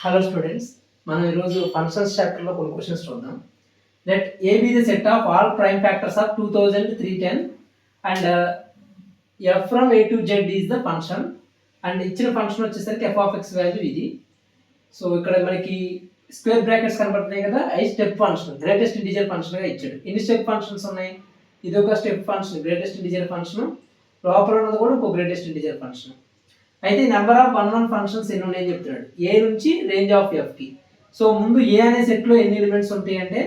Hello students, మనం ఈరోజు functions చాప్టర్లో కొన్ని క్వశ్చన్స్ చూద్దాం. Let A be the set of all prime factors of 2310 and F from A to Z is the function. And ఇచ్చిన function వచ్చేసరికి F of X value ఇది. So ఇక్కడ మనకి స్క్వేర్ బ్రాకెట్స్ కనబడుతున్నాయి కదా, I step function greatest integer ఫంక్షన్గా ఇచ్చాడు. ఎన్ని స్టెప్ ఫంక్షన్స్ ఉన్నాయి? ఇది ఒక step function greatest integer function, లోపల ఉన్నది కూడా ఒక గ్రేటెస్ట్ ఇంటిజర్ ఫంక్షన్. అయితే నెంబర్ ఆఫ్ వన్ ఫంక్షన్స్ ఎన్ని ఉన్నాయని చెప్తున్నాడు, ఏ నుంచి రేంజ్ ఆఫ్ ఎఫ్కి. సో ముందు ఏ అనే సెట్లో ఎన్ని ఎలిమెంట్స్ ఉంటాయి అంటే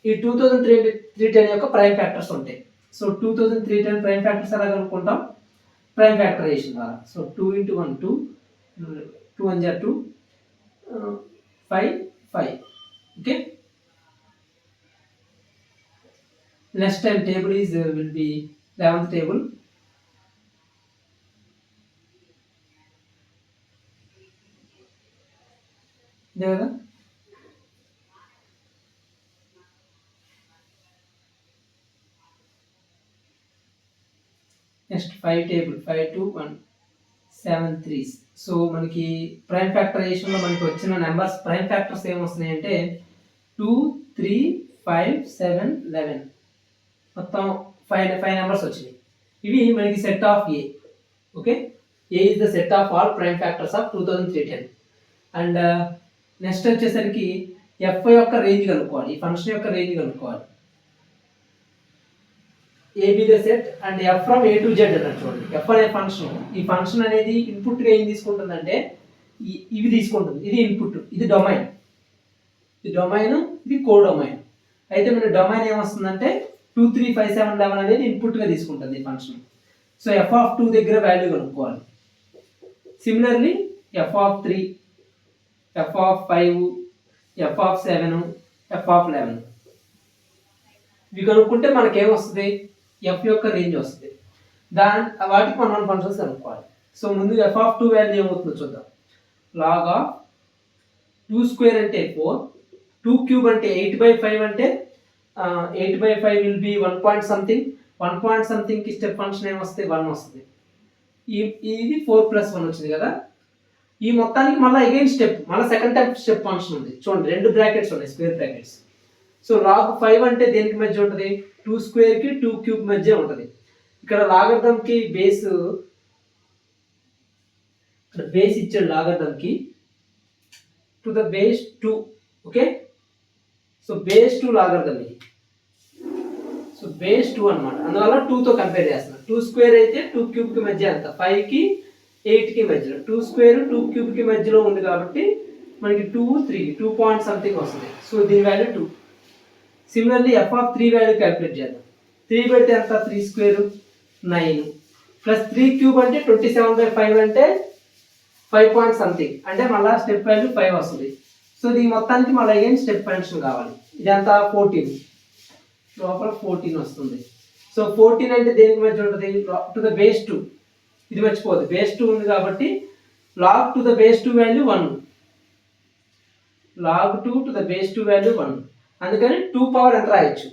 ఈ 2310 యొక్క ప్రైమ్ ఫ్యాక్టర్స్ ఉంటాయి. సో 2310 ప్రైమ్ ఫ్యాక్టర్స్ ఎలా కనుక్కుంటాం? ప్రైమ్ ఫ్యాక్టరైజేషన్ ద్వారా. So 2 × 1 2, 2 1 2, 5 5. Okay, next time table is will be 11th table. ఇదే కదా, నెక్స్ట్ 5 టేబుల్ 5 2 1 7 3. సో మనకి ప్రైమ్ ఫ్యాక్టరైజేషన్లో మనకి వచ్చిన నెంబర్స్ ప్రైమ్ ఫ్యాక్టర్స్ ఏమొస్తున్నాయి అంటే 2 3 5 7 11, మొత్తం 5 నెంబర్స్ వచ్చినాయి. ఇవి మనకి set of A. Okay, A is the set of all prime factors of 2310. And next వచ్చేసరికి ఎఫ్ యొక్క రేంజ్ కనుక్కోవాలి, ఈ ఫంక్షన్ యొక్క రేంజ్ కనుక్కోవాలి. A be the set and F from A to Z అన్నట్టు చూడండి. ఎఫ్ అనే ఫంక్షన్, ఈ ఫంక్షన్ అనేది ఇన్పుట్గా ఏం తీసుకుంటుందంటే ఇవి తీసుకుంటుంది. ఇది ఇన్పుట్, ఇది డొమైన్, ఇది డొమైన్, ఇది కో డొమైన్. అయితే మన డొమైన్ ఏమొస్తుందంటే 2 3 5 7 11 అనేది ఇన్పుట్గా తీసుకుంటుంది ఈ ఫంక్షన్. సో ఎఫ్ ఆఫ్ 2 దగ్గర వాల్యూ కనుక్కోవాలి. Similarly F of 3, F of 5, F of 7, F of 11 ఇవి కనుక్కుంటే మనకేమొస్తుంది? ఎఫ్ యొక్క రేంజ్ వస్తుంది. వాటికి మనం ఫంక్షన్స్ కనుక్కోవాలి. సో ముందు ఎఫ్ ఆఫ్ 2 వాల్యూ ఏమవుతుందో చూద్దాం. లాగ్ ఆఫ్ 2² అంటే 4, 2 క్యూబ్ అంటే 8/5 అంటే 8/5 will be 1 point something. 1 point సంథింగ్కి స్టెప్ ఫంక్షన్ ఏమొస్తుంది? 1 వస్తుంది. ఇది 4 + 1 వచ్చింది కదా. ఈ మొత్తానికి మళ్ళీ అగైన్ స్టెప్, మళ్ళీ సెకండ్ టైప్ స్టెప్ ఫంక్షన్ ఉంది చూడండి. 2 బ్రాకెట్స్ ఉన్నాయి, స్క్వేర్ బ్రాకెట్స్. సో లాగ్ 5 అంటే దేనికి మధ్య ఉంటుంది? 2² కి 2 క్యూబ్ మధ్య ఉంటుంది. ఇక్కడ లాగర్థంకి బేస్ ఇచ్చాడు, లాగర్థంకి to the base 2. Okay, so base 2 logarithm ఇది. సో బేస్ 2 అనమాట, అందువల్ల 2తో కంపేర్ చేస్తున్నాం. 2² అయితే 2 క్యూబ్కి మధ్య అంత, 5కి 8కి మధ్యలో. 2² 2 క్యూబ్కి మధ్యలో ఉంది కాబట్టి మనకి 2 3 2 పాయింట్ సంథింగ్ వస్తుంది. సో దీని value 2. Similarly F of 3 value calculate చేద్దాం. 3 పెడితే ఎంత? 3² 9 ప్లస్ 3 క్యూబ్ అంటే 27/5 అంటే 5 పాయింట్ సంథింగ్, అంటే మళ్ళీ స్టెప్ వాల్యూ 5 వస్తుంది. సో దీని మొత్తానికి మళ్ళీ ఏం స్టెప్ ఫంక్షన్ కావాలి. ఇదంతా 14, లోపల 14 వస్తుంది. సో 14 అంటే దేనికి మధ్య ఉంటుంది? To the base 2. ఇది మర్చిపోదు, బేస్ 2 ఉంది కాబట్టి log to the base 2 value 1, log 2 to the base 2 value 1. అందుకని 2 పవర్ ఎంత రాయొచ్చు?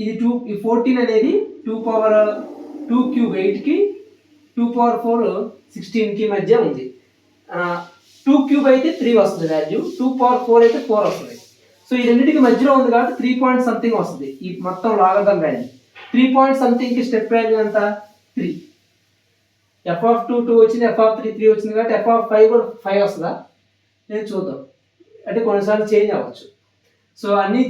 ఇది 2, ఈ 14 అనేది 2 పవర్ 2 క్యూబ్ 8కి, 2 పవర్ 4 16కి మధ్య ఉంది. 2 క్యూబ్ అయితే 3 వస్తుంది వాల్యూ, 2 పవర్ 4 అయితే 4 వస్తుంది. సో ఈ రెండింటికి మధ్యలో ఉంది కాబట్టి 3 పాయింట్ సంథింగ్ వస్తుంది ఈ మొత్తం లాగర్థం వాల్యూ. 3 పాయింట్ సంథింగ్కి స్టెప్ వాల్యూ ఎంత? 3. ఎఫ్ ఆఫ్ 2 2 వచ్చింది, ఎఫ్ ఆఫ్ 3 3 వచ్చింది కాబట్టి ఎఫ్ ఆఫ్ 5 కూడా 5 వస్తుందా? నేను చూద్దాం, అంటే కొన్నిసార్లు చేంజ్ అవ్వచ్చు. సో అన్నీ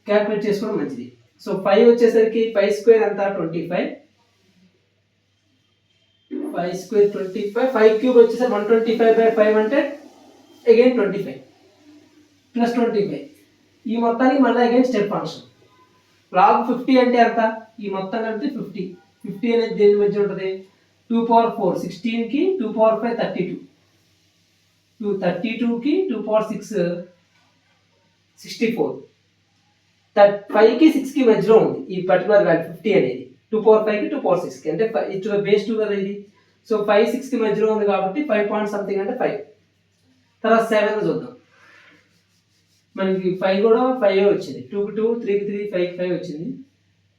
క్యాల్కులేట్ చేసుకోవడం మంచిది. సో 5 వచ్చేసరికి 5² ఎంత? 25. 5² 25. 5 క్యూబ్ వచ్చేసరికి 125/5 అంటే అగైన్ 25 ప్లస్ 25. ఈ మొత్తానికి మళ్ళీ అగైన్ స్టెప్ ఫంక్షన్. లాగ్ 50 అంటే ఎంత? ఈ మొత్తం కలిపి 50. 50 అనేది దేని మధ్య ఉంటుంది? 2 పవర్ 4 16కి, 2 పవర్ 5 32, 32కి 2 పవర్ 6 64. 5కి 6కి మధ్యలో ఉంది ఈ పర్టికులర్ వాల్యూ 50 అనేది. 2 పవర్ 5కి 2 పవర్ 6కి అంటే టు బేస్ 2 కదా ఇది. సో 5 6కి మధ్యలో ఉంది కాబట్టి 5 పాయింట్ సంథింగ్ అంటే 5. తర్వాత 7 చూద్దాం. మనకి 5 కూడా 5 వచ్చింది, 2కి 2, 3కి 3, 5కి 5 వచ్చింది.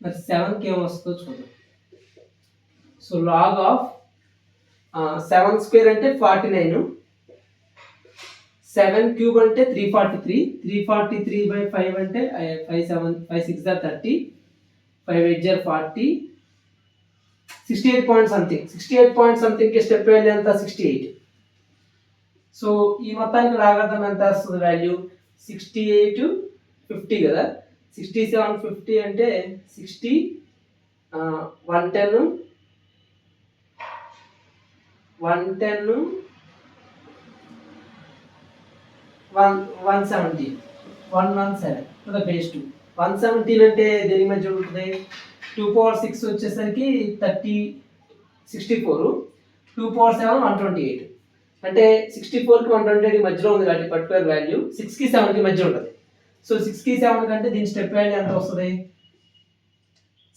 మరి 7కి ఏమొస్తుందో చూద్దాం. సో లాగ్ ఆఫ్ 7² అంటే 49, 7 క్యూబ్ అంటే 343, 343/5 అంటే 5 6 30, 5 8 40, 68 పాయింట్ సంథింగ్, 68 పాయింట్ సంథింగ్కి స్టెప్ వాల్యూ ఎంత 68. సో ఈ మొత్తానికి లాగర్థం ఎంత వస్తుంది వాల్యూ 68 50 కదా. 67 50 అంటే 60 110 110 117 117 టు ద బేస్ 2. 117 అంటే దేని మధ్య ఉంటుంది 2 power 6 వచ్చేసరికి 30 64, 2 power 7 128 అంటే 64కి 128 మధ్యలో ఉంది కాబట్టి పర్టికులర్ వాల్యూ 6కి 7కి మధ్య ఉంటుంది. సో 6కి 7 కంటే దీని స్టెప్ వాల్యూ ఎంత వస్తుంది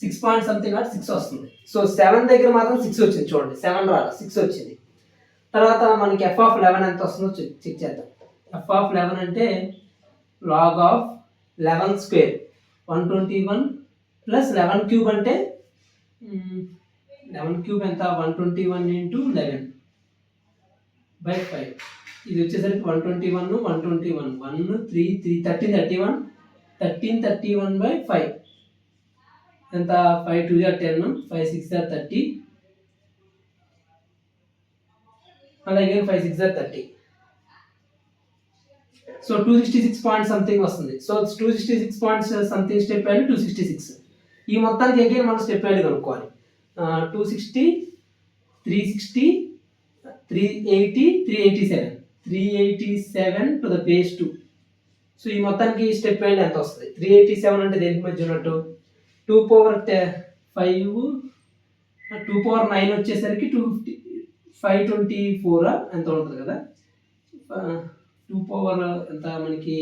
6 పాయింట్ సంథింగ్ 6 వస్తుంది. సో 7 దగ్గర మాత్రం 6 వచ్చింది చూడండి, 7 రాదు 6 వచ్చింది. తర్వాత మనకి f(11) ఎంత వస్తుందో చెక్ చేద్దాం. f(11) అంటే log of 11 square 121 plus 11 cube అంటే 11 క్యూబ్ ఎంత 121 into 11/5. ఇది వచ్చేసరికి 121 121 1 3 3 13 31 1331/5 ఎంత 5 2 10 5 6 30 అలాగే 5 6 30. సో 266 పాయింట్ సంథింగ్ వస్తుంది. So 266 point something step value 266. ఈ మొత్తానికి అగైన్ మనం స్టెప్ వాల్యూ కనుక్కోవాలి. 260 360 380 387 టు ద బేస్ 2. సో ఈ మొత్తానికి స్టెప్ వాల్యూ ఎంత వస్తుంది 387 అంటే దేనికి మధ్య ఉన్నట్టు 2 power 5 2 power 9 వచ్చేసరికి 250 524 ఎంత ఉంటుంది కదా. 2 power ఎంత మనకి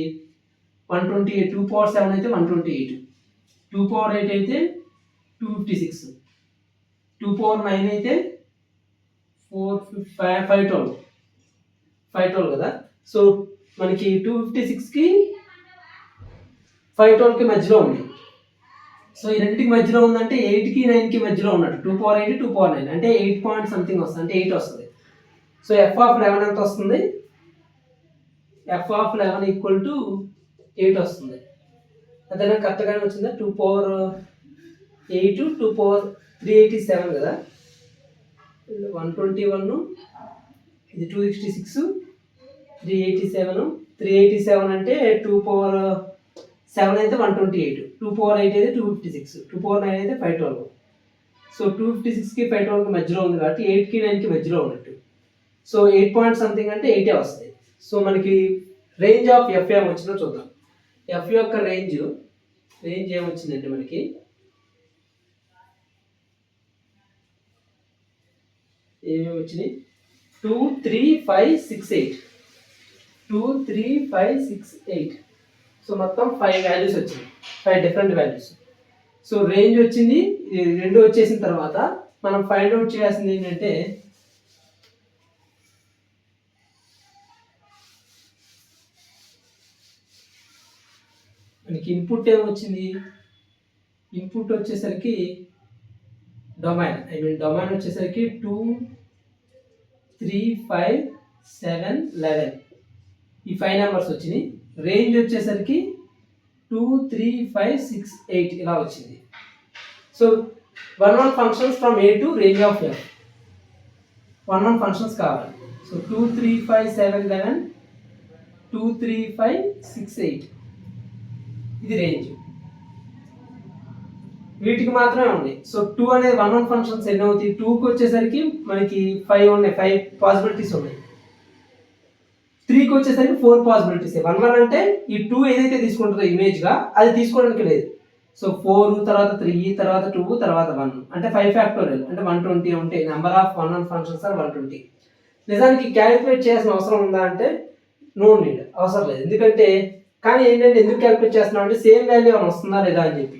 128, 2 power 7 అయితే 128, 2 power 8 అయితే 256, 2 power 9 అయితే 512 కదా. సో మనకి 256కి 512కి మధ్యలో ఉంది. సో ఈ రెండింటికి మధ్యలో ఉందంటే 8కి 9కి మధ్యలో ఉన్నట్టు 2 power 8 2 power 9 అంటే 8 పాయింట్ సంథింగ్ వస్తుంది, అంటే 8 వస్తుంది. సో f(11) ఎంత వస్తుంది f(11) ఈక్వల్ టు 8 వస్తుంది. అదేనా కరెక్ట్గానే వచ్చిందా 2 power 8 2 power 387 కదా. 121 ఇది 266 387 అంటే 2 power 7 అయితే 128, 2 power 8 అయితే 256, 2 power 9 అయితే 512. సో 256కి 512కి మధ్యలో ఉంది కాబట్టి 8కి 9కి మధ్యలో ఉన్నట్టు. సో 8 పాయింట్ సంథింగ్ అంటే 8 వస్తాయి. సో మనకి రేంజ్ ఆఫ్ ఎఫ్ ఏమొచ్చిందో చూద్దాం. ఎఫ్ యొక్క రేంజ్ ఏమొచ్చిందంటే మనకి ఏమేమి వచ్చినాయి 2 3 5 6 8 2 3 5 6 8. సో మొత్తం 5 వాల్యూస్ వచ్చినాయి, 5 డిఫరెంట్ వాల్యూస్. సో రేంజ్ వచ్చింది, రెండు వచ్చేసిన తర్వాత మనం ఫైండ్ అవుట్ చేయాల్సింది ఏంటంటే మనకి ఇన్పుట్ ఏమొచ్చింది, ఇన్పుట్ వచ్చేసరికి డొమైన్ వచ్చేసరికి 2 3 5 7 11 ఈ 5 నెంబర్స్ వచ్చినాయి. రేంజ్ వచ్చేసరికి 2 3 5 6 8 ఇలా వచ్చింది. So 1 functions from A to range of F 1 functions కావాలి. సో 2 3 5 7 11 2 3 5 6 8 ఇది రేంజ్. వీటికి మాత్రమే ఉంది. సో 2 అనేది 1 ఫంక్షన్స్ ఎన్ని అవుతాయి 2కి వచ్చేసరికి మనకి 5 ఉన్నాయి, 5 పాసిబిలిటీస్ ఉన్నాయి. 3కి వచ్చేసరికి 4 పాసిబిలిటీస్. 1 అంటే ఈ 2 ఏదైతే తీసుకుంటుందో ఇమేజ్గా అది తీసుకోవడానికి లేదు. సో 4 తర్వాత 3 తర్వాత 2 తర్వాత 1 అంటే 5 ఫ్యాక్టోరియల్ అంటే 120 ఉంటాయి. Number of 1 functions are 120. నిజానికి క్యాలిక్యులేట్ చేయాల్సిన అవసరం ఉందా అంటే నో నీడ్, అవసరం లేదు. ఎందుకంటే కానీ ఏంటంటే ఎందుకు క్యాలిక్యులేట్ చేస్తున్నాం అంటే సేమ్ వాల్యూ అని వస్తుందా లేదా అని చెప్పి.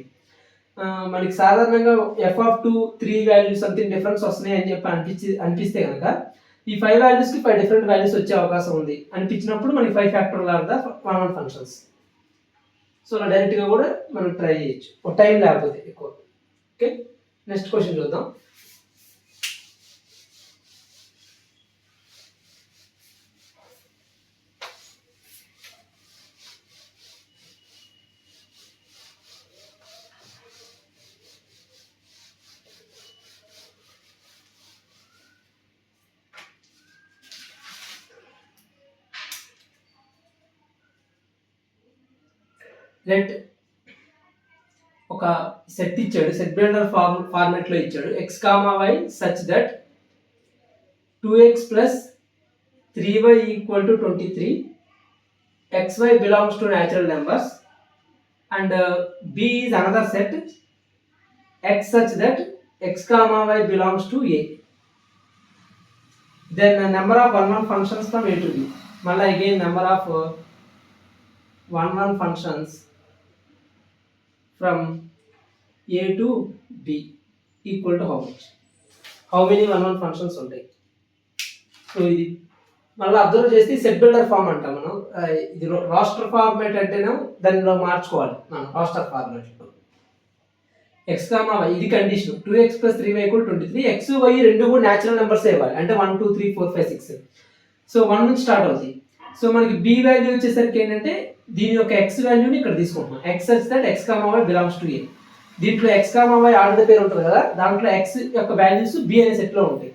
మనకి సాధారణంగా f(2) 3 వాల్యూస్ సంథింగ్ డిఫరెన్స్ వస్తున్నాయి అని చెప్పి అనిపిస్తే కనుక ఈ 5 వాల్యూస్కి 5 డిఫరెంట్ వాల్యూస్ వచ్చే అవకాశం ఉంది అనిపించినప్పుడు మనకి 5 factorial are the 1 functions. So అలా డైరెక్ట్గా కూడా మనం ట్రై చేయొచ్చు ఒక టైం లేకపోతే ఎక్కువ. ఓకే, నెక్స్ట్ క్వశ్చన్ చూద్దాం. లెట్ ఒక సెట్ ఇచ్చాడు, సెట్ బిల్డర్ ఫార్మాట్ లో ఇచ్చాడు, x comma y such that 2x plus 3y equal to 23, xy belongs to natural numbers, and B is another set x such that x comma y belongs to A. Then number of 1 functions from A to B. Malla again number of 1 functions from A to B equal to how much? How many 1 functions ఉంటాయి? So ఇది మళ్ళీ observe చేస్తే set builder form అంటాం మనం. ఇది raster format అంటేనే దానిలో మార్చుకోవాలి మనం raster format. X comma Y ఇది condition, 2x plus 3y equal 23, X Y రెండు కూడా న్యాచురల్ నెంబర్స్ ఇవ్వాలి, అంటే 1 2 3 4 5 6. సో 1 నుంచి స్టార్ట్ అవుతుంది. సో మనకి బి వాల్యూ వచ్చేసరికి ఏంటంటే దీని యొక్క ఎక్స్ వాల్యూని ఇక్కడ తీసుకుంటున్నాం, X such that X comma Y belongs to A. దీంట్లో ఎక్స్ కామా వై ఆర్డర్ పేరు ఉంటుంది కదా, దాంట్లో ఎక్స్ యొక్క వాల్యూస్ బి అనే సెట్లో ఉంటాయి.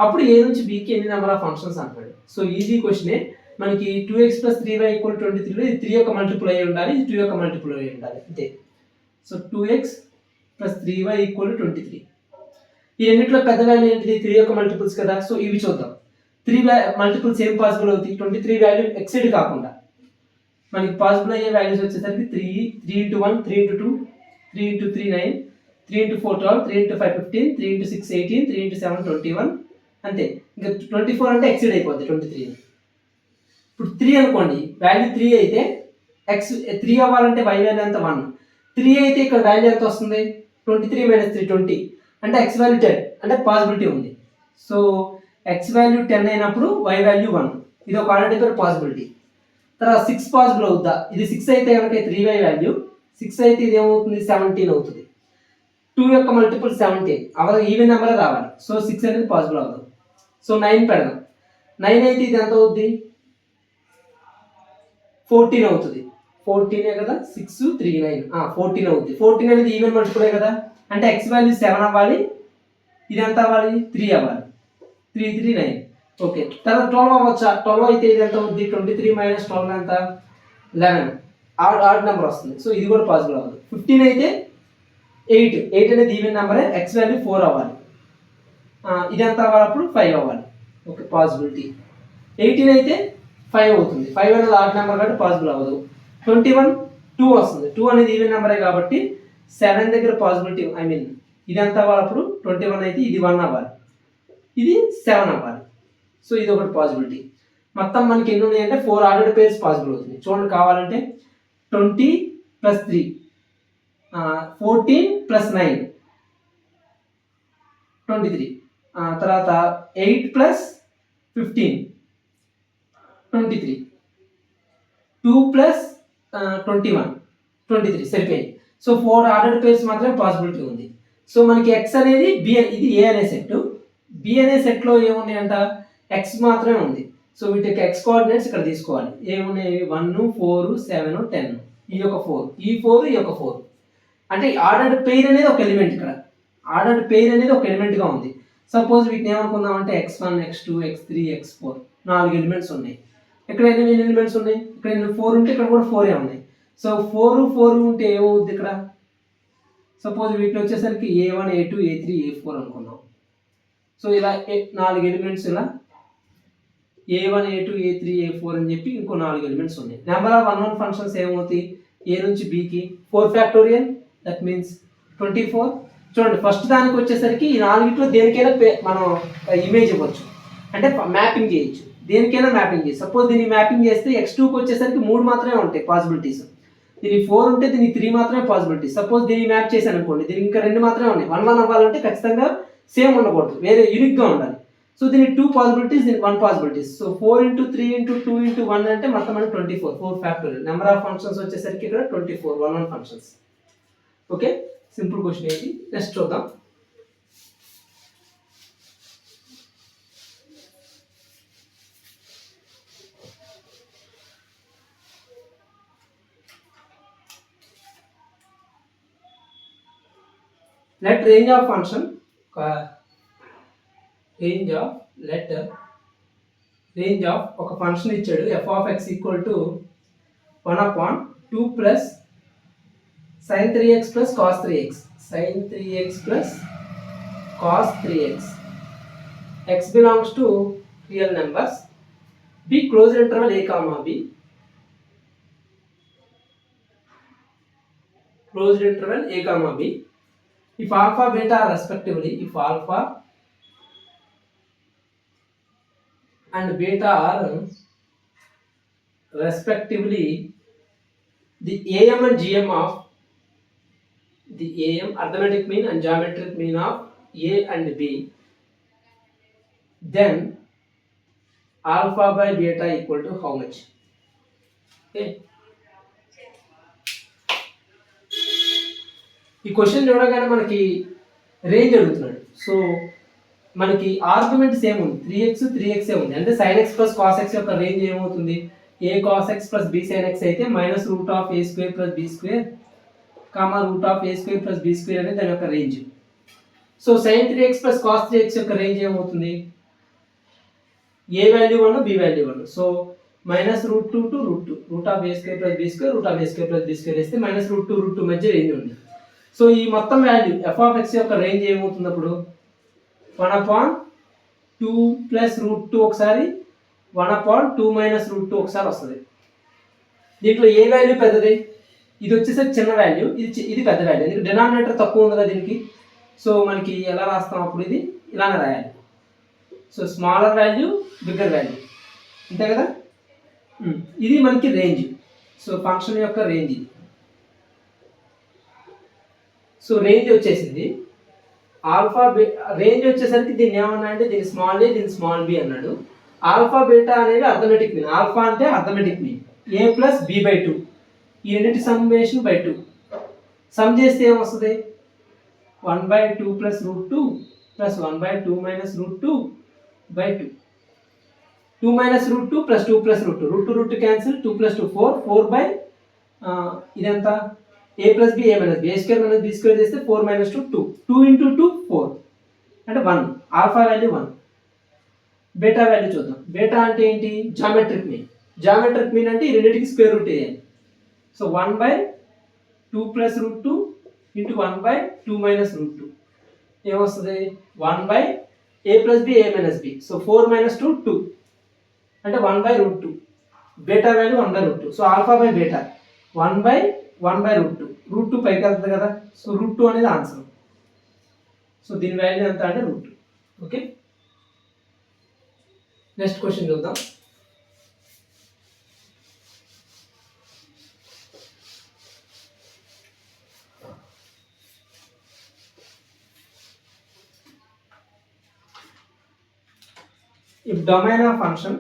అప్పుడు ఏ నుంచి బీకి ఎన్ని నెంబర్ ఆఫ్ ఫంక్షన్స్ అంటాడు. సో ఈజీ క్వశ్చనే. మనకి 2x plus 3y equal 23, ఇది 3 యొక్క మల్టిపుల్ అయ్యి ఉండాలి, ఇది 2 యొక్క మల్టిపుల్ అయ్యి ఉండాలి, అంతే. So 2x plus 3y equal 23. ఈ రెండిట్లో పెద్ద వాల్యూ ఏంటిది? 3 యొక్క మల్టిపుల్స్ కదా. సో ఇవి చూద్దాం. 3 మల్టిపుల్స్ ఏం పాసిబుల్ అవుతాయి? 23 వాల్యూ ఎక్సైడ్ కాకుండా మనకి పాసిబుల్ అయ్యే వాల్యూస్ వచ్చేసరికి 3 into 1 3 into 2 3 into 3 9 3 into 4 12 3 into 5 15 3 into 6 18 3 into 7 21, అంతే. ఇంకా 24 అంటే ఎక్సైడ్ అయిపోద్ది 23. ఇప్పుడు 3 అనుకోండి, వాల్యూ 3 అయితే ఎక్స్ 3 అవ్వాలంటే y వాల్యూ ఎంత 1. 3 అయితే ఇక్కడ వాల్యూ ఎంత వస్తుంది? 23 minus 3 20, అంటే x వాల్యూ 10, అంటే పాసిబిలిటీ ఉంది. సో x వాల్యూ 10 అయినప్పుడు y వాల్యూ 1, ఇది ఒక ఆల్రెడీ పేరు పాసిబిలిటీ. తర్వాత 6 పాసిబుల్ అవుద్దా? ఇది 6 అయితే కనుక 3y వాల్యూ 6 అయితే ఇది ఏమవుతుంది? 17 అవుతుంది. 2 యొక్క మల్టిపుల్ 17 అవర్ ఈవెన్ నెంబరే రావాలి. సో 6 అనేది పాసిబుల్ అవుతుంది. సో 9 పెడదాం. 9 అయితే ఇది ఎంత అవుద్ది? 14 అవుతుంది. 14 కదా, 6 3 9 14 అవుతుంది. 14 అనేది ఈవెన్ మల్టిపులే కదా, అంటే ఎక్స్ వాల్యూ 7 అవ్వాలి, ఇది ఎంత అవ్వాలి? 3 అవ్వాలి. 3 3 9, ఓకే. తర్వాత 12 అవ్వచ్చా? 12 అయితే ఇది ఎంత అవుద్ది? 23 minus 12 ఎంత? 11, ఆడ్ నెంబర్ వస్తుంది. సో ఇది కూడా పాసిబుల్ అవ్వదు. 15 అయితే 8 అనేది ఈవెన్ నెంబరే, ఎక్స్ వాల్యూ 4 అవ్వాలి, ఇది ఎంత అవ్వాలి? అప్పుడు 5 అవ్వాలి, ఓకే, పాసిబిలిటీ. 18 అయితే 5 అవుతుంది. 5 అనేది ఆడ్ నెంబర్ కాబట్టి పాసిబుల్ అవ్వదు. 21 2 వస్తుంది. 2 అనేది ఈవెన్ నెంబరే కాబట్టి 7 దగ్గర పాసిబిలిటీ, ఐ మీన్ ఇది ఎంత అవ్వాలి? అప్పుడు 21 అయితే ఇది 1 అవ్వాలి, ఇది 7 అవ్వాలి. సో ఇది ఒకటి పాసిబిలిటీ. మొత్తం మనకి ఎన్ని ఉన్నాయి అంటే 4 ఆర్డర్డ్ పేర్స్ పాసిబుల్ అవుతుంది. చూడండి, కావాలంటే 20 plus 3 14 plus 9 23, తర్వాత 8 plus 15 23, 2 plus 21 23, సరిపోయింది. సో 4 ఆర్డర్డ్ పేర్స్ మాత్రమే పాసిబిలిటీ ఉంది. సో మనకి x అనేది బి, ఇది ఏ అనే సెట్, బి అనే సెట్లో ఏమున్నాయంట? x మాత్రమే ఉంది. సో వీటికి x కోఆర్డినేట్స్ ఇక్కడ తీసుకోవాలి. ఏమున్నాయి? 1 4 7 10, ఈ యొక్క 4 ఈ 4 ఈ యొక్క 4, అంటే ఆర్డర్డ్ పెయిర్ అనేది ఒక ఎలిమెంట్. ఇక్కడ ఆర్డర్డ్ పెయిర్ అనేది ఒక ఎలిమెంట్గా ఉంది. సపోజ్ వీటిని ఏమనుకుందామంటే x1 x2 x3 x4 4 elements ఉన్నాయి. ఇక్కడ ఎన్ని ఎలిమెంట్స్ ఉన్నాయి? ఇక్కడ 4 ఉంటే ఇక్కడ కూడా 4 ఉన్నాయి. సో 4 4 ఉంటే ఏమవుద్ది ఇక్కడ? సపోజ్ వీటిలో వచ్చేసరికి a1 a2 a3 a4 అనుకున్నాం. సో ఇలా 4 ఎలిమెంట్స్, ఇలా a1 a2 a3 a4 అని చెప్పి ఇంకో 4 ఎలిమెంట్స్ ఉన్నాయి. నెంబర్ ఆఫ్ 1 ఫంక్షన్స్ ఏమవుతాయి? a నుంచి bకి 4 ఫ్యాక్టోరియల్, దట్ మీన్స్ 24. చూడండి, ఫస్ట్ దానికి వచ్చేసరికి ఈ 4 దేనికైనా మనం ఇమేజ్ ఇవ్వచ్చు, అంటే మ్యాపింగ్ చేయొచ్చు, దేనికైనా మ్యాపింగ్ చేయొచ్చు. సపోజ్ దీన్ని మ్యాపింగ్ చేస్తే x2కి వచ్చేసరికి 3 మాత్రమే ఉంటాయి పాసిబిలిటీస్, దీనికి 4 ఉంటే దీనికి 3 మాత్రమే పాసిబిలిటీ. సపోజ్ దీన్ని మ్యాప్ చేశాను అనుకోండి, దీనికి ఇంకా 2 మాత్రమే ఉన్నాయి. 1 1 అవ్వాలంటే ఖచ్చితంగా సేమ్ ఉండకూడదు, వేరే యూనిక్గా ఉండాలి. సో దీనికి 2 పాసిబిలిటీస్, దీనికి 1 possibilities. So 4 into 3 into 2 into 1 అంటే మొత్తం మనకి 24, 4 ఫ్యాక్టోరియల్. నెంబర్ ఆఫ్ ఫంక్షన్స్ వచ్చేసరికి ఇక్కడ 24 1 ఫంక్షన్స్. ఓకే, సింపుల్ క్వశ్చన్ ఏంటి? నెక్స్ట్ చూద్దాం. Let range of function, range of ఒక ఫంక్షన్ ఇచ్చాడు, f of x equal to 1/2 plus sin 3x plus cos 3x, sin 3x plus cos 3x, x belongs to real numbers, b closed interval a comma b, closed interval a comma b, if alpha beta respectively, if alpha and beta are respectively the am and gm of the am arithmetic mean and geometric mean of a and b, then alpha by beta equal to how much? Okay, ఈ question చూడగానే మనకి range అడుగుతున్నాడు. So మనకి argument same ఉంది, 3x ఉంది, అంటే sin x plus cos x యొక్క range ఏమవుతుంది? a cos x plus b sin x అయితే minus root of a square plus b square comma root of a square plus b square అనేది దాని యొక్క range. So sin 3x plus cos 3x యొక్క range ఏమవుతుంది? a value 1 b value 1. So minus root 2 to root 2 root of a square plus b square root of a square plus b square వేస్తే minus root 2 root 2 మధ్య range ఉంది. So ఈ మొత్తం value f of x యొక్క range ఏమవుతుంది అప్పుడు? 1/2 plus root 2 ఒకసారి, 1/2 minus root 2 ఒకసారి వస్తుంది. దీంట్లో ఏ వాల్యూ పెద్దది? ఇది వచ్చేసరికి చిన్న వాల్యూ, ఇది పెద్ద వాల్యూ, ఎందుకంటే డినామినేటర్ తక్కువ ఉంది కదా దీనికి. సో మనకి ఎలా రాస్తాం అప్పుడు? ఇది ఇలానే రాయాలి. So smaller value bigger value, అంతే కదా. ఇది మనకి రేంజ్. సో ఫంక్షన్ యొక్క రేంజ్ ఇది. సో రేంజ్ వచ్చేసింది. ఆల్ఫా రేంజ్ వచ్చేసరికి దీన్ని ఏమన్నా అంటే దీన్ని స్మాల్ ఏ దీన్ని స్మాల్ బి అన్నాడు. ఆల్ఫా బీటా అనేది అర్థమెటిక్ మీన్. ఆల్ఫా అంటే arithmetic mean, a plus b by 2, ఈ రెండింటి సమ్మేషన్ బై 2. సమ్ చేస్తే ఏమొస్తుంది? 1/2 plus root 2 plus 1/2 minus root 2 by 2. 2 minus root 2 plus 2 plus root 2, root 2 root cancel, 2 plus 2 4, 4 by ఇదంతా a plus b, a minus b, a square minus b square చేస్తే 4 minus 2 2, 2 into 2 4 అంటే 1. Alpha value 1. Beta value చూద్దాం. Beta అంటే ఏంటి? Geometric mean. Geometric mean అంటే ఈ రెండింటికి square root వేయాలి. So 1/2 plus root 2 into 1/2 minus root 2 ఏమొస్తుంది? 1/a plus b, a minus b. So 4 minus 2 2 అంటే 1/√2. Beta value 1/√2. So alpha by beta 1/1/√2. Root 2 పైకి వెళ్తుంది కదా. సో రూట్ 2 అనేది ఆన్సర్. సో దీని వాల్యూ ఎంత అంటే రూట్ 2. ఓకే, నెక్స్ట్ క్వశ్చన్ చూద్దాం. If domain of function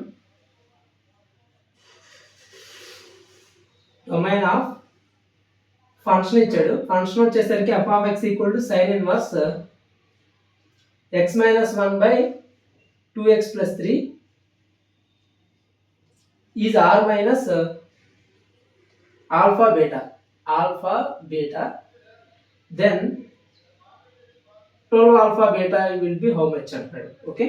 ఇచ్చాడు. ఫంక్షన్ వచ్చేసరికి f of x equal to sin inverse x minus 1 by 2x plus 3 is r minus alpha beta, then 12 alpha beta will be how much అంటాడు. Okay,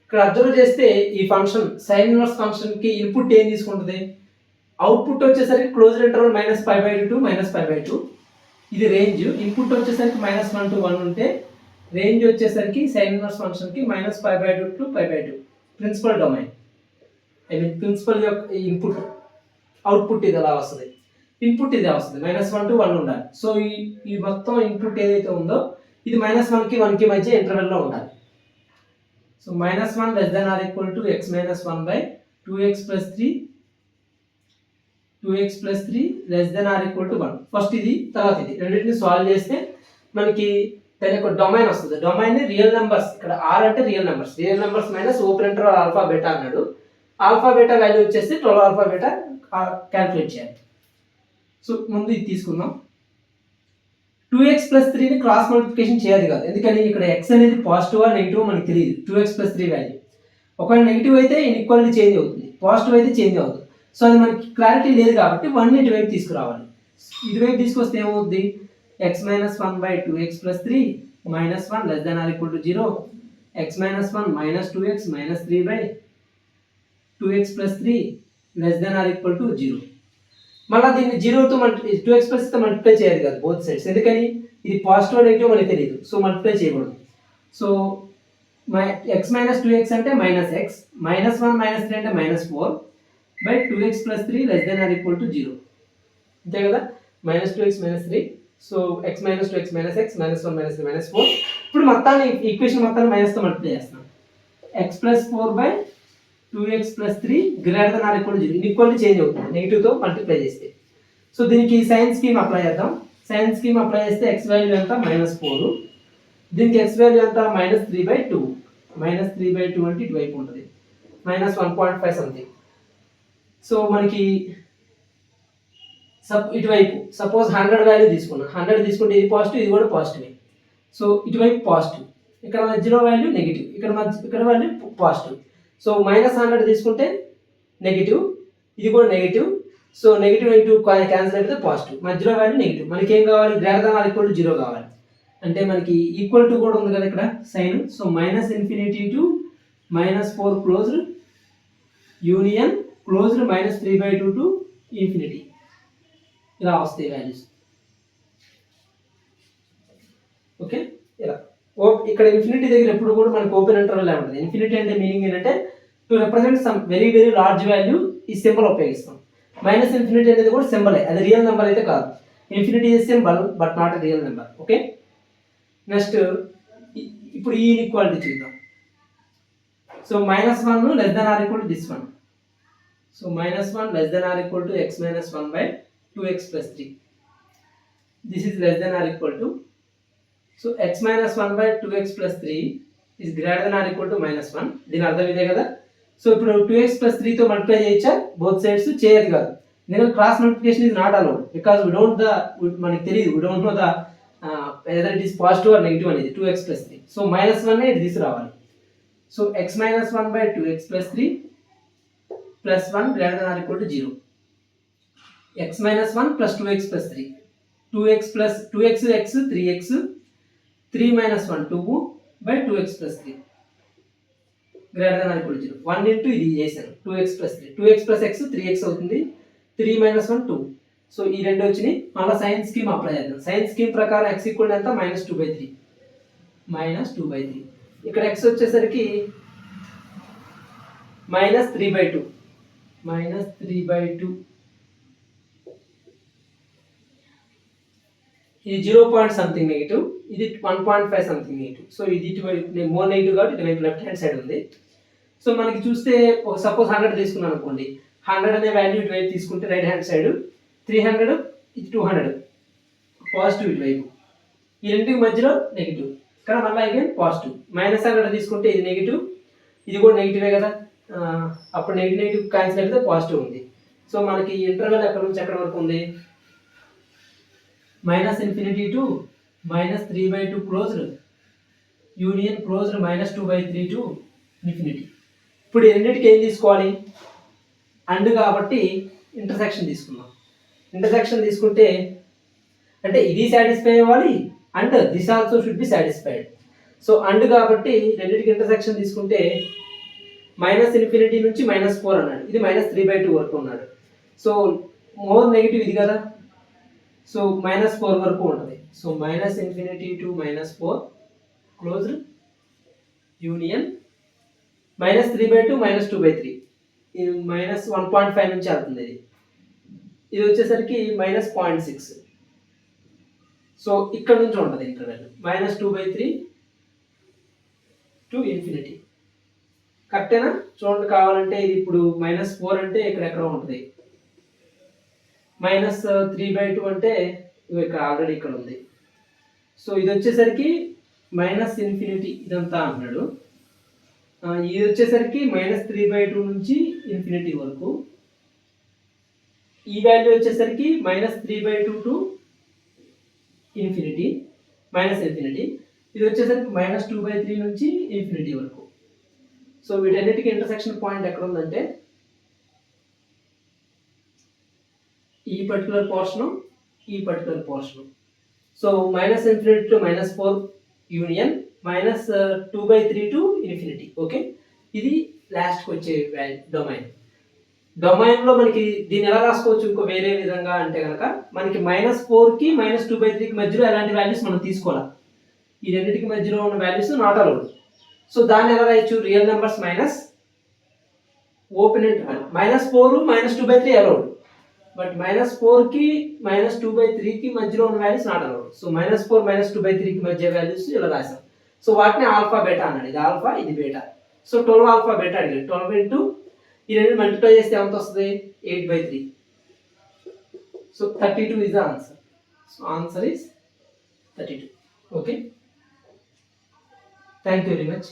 ఇక్కడ observe చేస్తే ఈ function sine inverse function కి input ఏం తీసుకుంటుంది? Output వచ్చేసరికి closed interval -π/2 to -π/2. ఇది range. Input వచ్చేసరికి -1 to 1 ఉంటే రేంజ్ వచ్చేసరికి సైన్ ఇన్వర్స్ ఫంక్షన్ కి -π/2 to π/2. Principal domain, I mean principal యొక్క ఇన్పుట్, అవుట్పుట్ ఇది అలా వస్తుంది. ఇన్పుట్ ఇది వస్తుంది, -1 to 1 ఉండాలి. సో ఈ మొత్తం ఇన్పుట్ ఏదైతే ఉందో ఇది -1 కి 1 కి మధ్య ఇంటర్వెల్ లో ఉండాలి. So -1 less than or equal to x minus 1 by 2x plus 3 less than or equal to 1. First ఇది, తర్వాత ఇది, రెండింటిని సాల్వ్ చేస్తే మనకి దాని యొక్క డొమైన్ వస్తుంది. డొమైన్ రియల్ నెంబర్స్, ఇక్కడ r అంటే real numbers minus open interval alpha beta అన్నాడు. ఆల్ఫా బీటా వాల్యూ వచ్చేసి 12 ఆల్ఫా బీటా క్యాల్కులేట్ చేయాలి. సో ముందు ఇది తీసుకుందాం. 2x plus 3 ని క్రాస్ మల్టిప్లికేషన్ చేయాలి కాదు, ఎందుకని ఇక్కడ x అనేది పాజిటివా నెగిటివ్ మనకి తెలియదు. 2x plus 3 వాల్యూ ఒకవేళ నెగిటివ్ అయితే ఇన్ఈక్వాలిటీ చేంజ్ అవుతుంది, పాజిటివ్ అయితే చేంజ్ అవుతుంది. సో అది మనకి క్లారిటీ లేదు కాబట్టి 1 ఇటువైపు తీసుకురావాలి. ఇటువైపు తీసుకొస్తే ఏమవుతుంది? x minus 1 by 2x plus 3 minus 1 less than or equal to 0, x minus 1 minus 2x minus 3 by 2x plus 3 less than or equal to 0. మళ్ళీ దీన్ని జీరోతో 2x ప్లస్తో మల్టిప్లై చేయాలి కదా బోత్ సైడ్స్, ఎందుకని ఇది పాజిటివ్ నెగిటివ్ మనకి తెలియదు, సో మల్టిప్లై చేయకూడదు. So x minus 2x అంటే మైనస్ ఎక్స్, మైనస్ 1 మైనస్ 3 అంటే minus 4 by 2x plus 3 less than or equal to 0. అంతే కదా, minus 2x minus 3, so x minus 2x minus x minus 1 minus 3 minus 4. ఇప్పుడు మొత్తాన్ని equation మొత్తాన్ని మైనస్తో multiply చేస్తాం. x plus 4 by 2x plus 3 greater than or equal to 0. Equality change అవుతుంది నెగిటివ్తో multiply చేస్తే. So దీనికి సైన్ స్కీమ్ అప్లై చేద్దాం. Sign scheme apply చేస్తే x వాల్యూ ఎంత మైనస్ 4, దీనికి x వాల్యూ ఎంత మైనస్ 3/2. మైనస్ 3/2 అంటే ఇటువైపు ఉంటుంది, మైనస్ 1.5 సంథింగ్. సో మనకి ఇటువైపు సపోజ్ 100 వాల్యూ తీసుకున్నాం, 100 తీసుకుంటే ఇది పాజిటివ్, ఇది కూడా పాజిటివ్. సో ఇటువైపు పాజిటివ్, ఇక్కడ మధ్యలో వాల్యూ నెగిటివ్, ఇక్కడ వాల్యూ పాజిటివ్. సో మైనస్ 100 తీసుకుంటే నెగిటివ్, ఇది కూడా negative. So negative negative cancel అయిపోతే పాజిటివ్, మధ్యలో వాల్యూ నెగిటివ్. మనకి ఏం కావాలి, greater than or equal to 0 కావాలి. అంటే మనకి ఈక్వల్ టు కూడా ఉంది కదా ఇక్కడ sign. So minus infinity to minus 4 closed union closed minus 3/2 to infinity, ఇలా వస్తాయి వాల్యూస్. ఓకే, ఇలా ఇక్కడ ఇన్ఫినిటీ దగ్గర ఎప్పుడు కూడా మనకి ఓపెన్ ఇంటర్వెల్ ఉంటుంది. ఇన్ఫినిటీ అంటే మీనింగ్ ఏంటంటే to represent some very very large value ఈ సింబల్ ఉపయోగిస్తాం. మైనస్ ఇన్ఫినిటీ అనేది కూడా సింబలే, అది రియల్ నెంబర్ అయితే కాదు. Infinity is symbol but not a real number. Okay, next ఇప్పుడు ఈ ఈక్వాలిటీ చూద్దాం. So minus 1 less than or equal to this one. So minus 1 less than or equal to x minus 1 by 2x plus 3. This is less than or equal to, so x minus 1 by 2x plus 3 is greater than or equal to minus 1. దీని అర్థం ఇదే కదా. So ఇప్పుడు 2x plus 3తో multiply చేయొచ్చా, both sides చేయదు కాదు, ఎందుకంటే cross multiplication is not allowed because మనకి తెలియదు, we don't know the whether it is positive or negative అనేది 2x plus 3. సో మైనస్ 1 ఇది తీసుకురావాలి. So x minus 1 by 2x plus 3 plus 1 greater than or equal to 0. x minus 1 plus 2x plus 3, 2x plus 2x x 3x, 3 minus 1 2 by 2x plus 3 greater than or equal to 0. 1 into ఇది చేశాను 2x plus 3, 2x plus x 3x అవుతుంది, 3 minus 1 2. So ఈ రెండు వచ్చినాయి. మళ్ళీ sign scheme apply చేద్దాం. Sign scheme ప్రకారం x equal ఎంత మైనస్ 2/3, మైనస్ 2/3. ఇక్కడ x వచ్చేసరికి మైనస్ 3/2, మైనస్ 3/2. ఇది 0 సంథింగ్ నెగిటివ్, ఇది 1.5 సంథింగ్ నెగిటివ్. సో ఇది ఇటువైపు మోర్ నెగిటివ్ కాబట్టి ఇటువైపు లెఫ్ట్ హ్యాండ్ సైడ్ ఉంది. సో మనకి చూస్తే ఒక సపోజ్ 100 తీసుకున్నాను అనుకోండి, 100 అనే వాల్యూ ఇటువైపు తీసుకుంటే రైట్ హ్యాండ్ సైడ్ 300, ఇది 200 పాజిటివ్ ఇటువైపు, ఈ రెండింటికి మధ్యలో నెగిటివ్, ఇక్కడ మళ్ళీ అగైన్ పాజిటివ్. మైనస్ 100 తీసుకుంటే ఇది నెగిటివ్, ఇది కూడా నెగిటివే కదా, అప్పుడు నెగిటివ్ క్యాన్సిల్ అయితే పాజిటివ్ ఉంది. సో మనకి ఇంటర్వెల్ ఎక్కడ నుంచి ఎక్కడ వరకు ఉంది, minus infinity to minus 3/2 closed union closed minus 2/3 to infinity. ఇప్పుడు ఈ రెండింటికి ఏం తీసుకోవాలి, అండ్ కాబట్టి ఇంటర్సెక్షన్ తీసుకుందాం. ఇంటర్సెక్షన్ తీసుకుంటే అంటే ఇది సాటిస్ఫై అవ్వాలి and this also should be satisfied. So and కాబట్టి రెండింటికి ఇంటర్సెక్షన్ తీసుకుంటే మైనస్ ఇన్ఫినిటీ నుంచి -4 అన్నాడు, ఇది -3/2 వరకు ఉన్నాడు. సో మోర్ నెగిటివ్ ఇది కదా, సో -4 వరకు ఉంటుంది. So minus infinity to -4 closed union -3/2 -2/3, ఇది -1.5 నుంచి వెళ్తుంది. ఇది వచ్చేసరికి -0.6. సో ఇక్కడ నుంచి ఉంటుంది ఇంటర్వెల్ -2/3 టు ఇన్ఫినిటీ. కరెక్టేనా? చూడండి, కావాలంటే ఇది ఇప్పుడు -4 అంటే ఎక్కడెక్కడో ఉంటుంది, -3/2 అంటే ఇక్కడ ఆల్రెడీ ఇక్కడ ఉంది. సో ఇది వచ్చేసరికి మైనస్ ఇన్ఫినిటీ ఇదంతా అన్నాడు, ఇది వచ్చేసరికి -3/2 నుంచి ఇన్ఫినిటీ వరకు, ఈ వాల్యూ వచ్చేసరికి -3/2 టు ఇన్ఫినిటీ మైనస్ ఇన్ఫినిటీ, ఇది వచ్చేసరికి -2/3 నుంచి ఇన్ఫినిటీ వరకు. సో వీటన్నిటికీ ఇంటర్సెక్షన్ పాయింట్ ఎక్కడ ఉందంటే ఈ పర్టికులర్ పోర్షను, ఈ particular portion. So -infinity to -4 union -2/3 to infinity. Okay, ఇది లాస్ట్కి వచ్చే డొమైన్. డొమైన్లో మనకి దీన్ని ఎలా రాసుకోవచ్చు ఇంకో వేరే విధంగా అంటే కనుక మనకి -4కి -2/3కి మధ్యలో ఎలాంటి వాల్యూస్ మనం తీసుకోవాలి. ఈ రెండింటికి మధ్యలో ఉన్న వాల్యూస్ నాట్ అలౌడ్. సో దాన్ని ఎలా రాయొచ్చు, real numbers minus open interval -4 -2/3 allowed, but -4కి -2/3కి మధ్యలో ఉన్న వాల్యూస్ నాట్ అలౌడ్. సో -4 -2/3కి మధ్య వాల్యూస్ ఇలా రాసాం. సో వాటిని ఆల్ఫా బీటా అన్నాడు. ఇది ఆల్ఫా, ఇది బీటా. సో 12 ఆల్ఫా బీటా అడిగాడు. 12 ఇంటూ ఈ రెండు మల్టిప్లై చేస్తే ఎంత వస్తుంది, 8/3. So 32 is the answer. So answer is 32. Okay. Thank you very much.